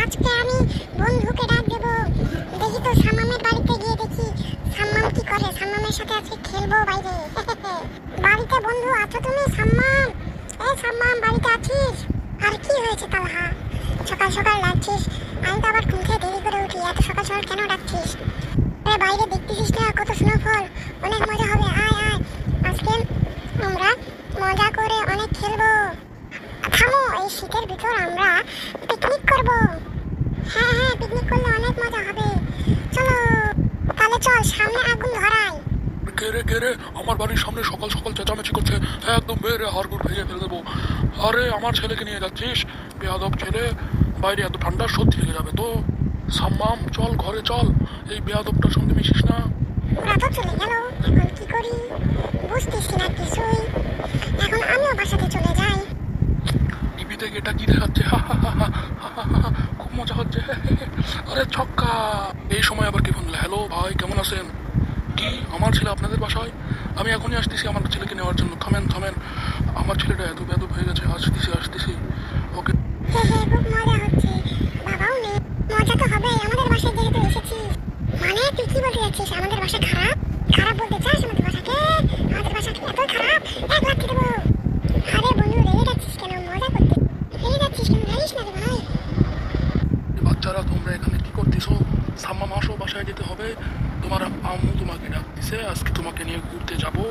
আজকে আমি বন্ধুকে ডাক দেবো। দেখি তো সাম্মামের বাড়িতে গিয়ে দেখি সাম্মাম কি করে। সাম্মামের সাথে আজকে খেলবো বাইরে। বাড়িতে বন্ধু আছো তুমি? সাম্মাম, এই সাম্মাম বাড়িতে আছিস? আর কি হয়েছে তালহা, সকাল সকাল ডাকছিস? আমি তো আবার ঘুম থেকে দেরি করে উঠি, এত সকাল সকাল কেন ডাকছিস? বাইরে দেখতেছিস না কত স্নোফল, অনেক মজা হবে। আয় আয়, আজকে আমরা মজা করে অনেক খেলবো। থামো, এই শীতের ভিতর আমরা পিকনিক করব। হ্যাঁ হ্যাঁ, পিকনিক করলে অনেক মজা হবে। চলো তাহলে, চল সামনে আগুন ধরাই। কে রে আমার বাড়ির সামনে সকাল সকাল চেঁচামেচি করছে, একদম বেরে হাড়গুড় ভেঙে ফেলে দেবো। আরে আমার ছেলেকে নিয়ে যাচ্ছিস? বেয়াদব ছেলে, বাইরে এত ঠান্ডা সত্যি লেগে যাবে তো। সাম্মাম চল ঘরে চল, এই বেয়াদবটার সঙ্গে মিশিস না। ওরা তো চলে গেল, এখন কি করি বুঝতেছি না কিছুই। এখন আমিও বাসাতে চলে যাই। টিভিতে এটা কি দেখাচ্ছে? খুব মজা হচ্ছে। আরে ছক্কা! এই সময় আবার কি ফোন? হ্যালো ভাই, কেমন আছেন? কি আমার ছেলে আপনাদের বাসায়? আমি এখনই আসতেছি আমার ছেলেকে নেওয়ার জন্য। থামেন থামেন, আমার ছেলেটা এত বেয়াদব হয়ে গেছে। আসতেছি ওকে। হে হে, খুব মজা হচ্ছে। বাবাও নেই, মজা তো হবেই আমাদের বাসায় যেহেতু এসেছিস। মানে তুই কি বলতে যাচ্ছিস? আমাদের বাসা খারাপ? খারাপ বলতে চাস আমাদের বাসাকে? আমাদের বাসাকে এত খারাপ, এক লাথি দেবো। আরে বন্ধু, রেগে যাচ্ছিস কেন? মজা করতে রেগে যাচ্ছিস কেন? জানিস না রে ভাই। বাচ্চারা তোমরা এখানে কি করতেছো? সাম্মাম আসো, বাসায় যেতে হবে। তোমার আম্মু তোমাকে ডাকতেছে, আজকে তোমাকে নিয়ে ঘুরতে যাবো।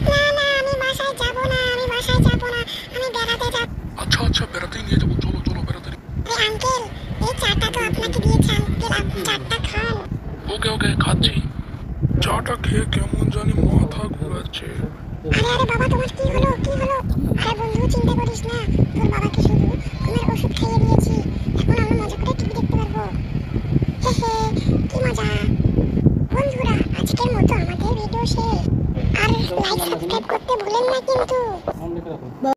না না, আমি বাসায় যাব না, আমি বাসায় যাব না, আমি বেড়াতে যাব। আচ্ছা আচ্ছা, বেড়াতেই নিয়ে যাবো, চলো চলো বেড়াতে। আরে আঙ্কেল, এই চাটা তো আপনাকে দিয়েছে আঙ্কেল, আপনি চাটা খান। ওকে খাচ্ছি। চাটা খেয়ে কেমন জানি মাথা ঘুরাচ্ছে। আরে আরে বাবা, তোমার কি হলো কি হলো? আরে বন্ধু, চিন্তা করিস না, তোর বাবাকে শুধু ঘুমের ওষুধ খাইয়ে দিয়েছি। এখন আমরা মজা করে টিভি দেখতে পারবো। হে হে, কি মজা। বন্ধুরা, আজকের মতো আমাদের ভিডিও শেষ। আর লাইক সাবস্ক্রাইব করতে ভুলেন না কিন্তু।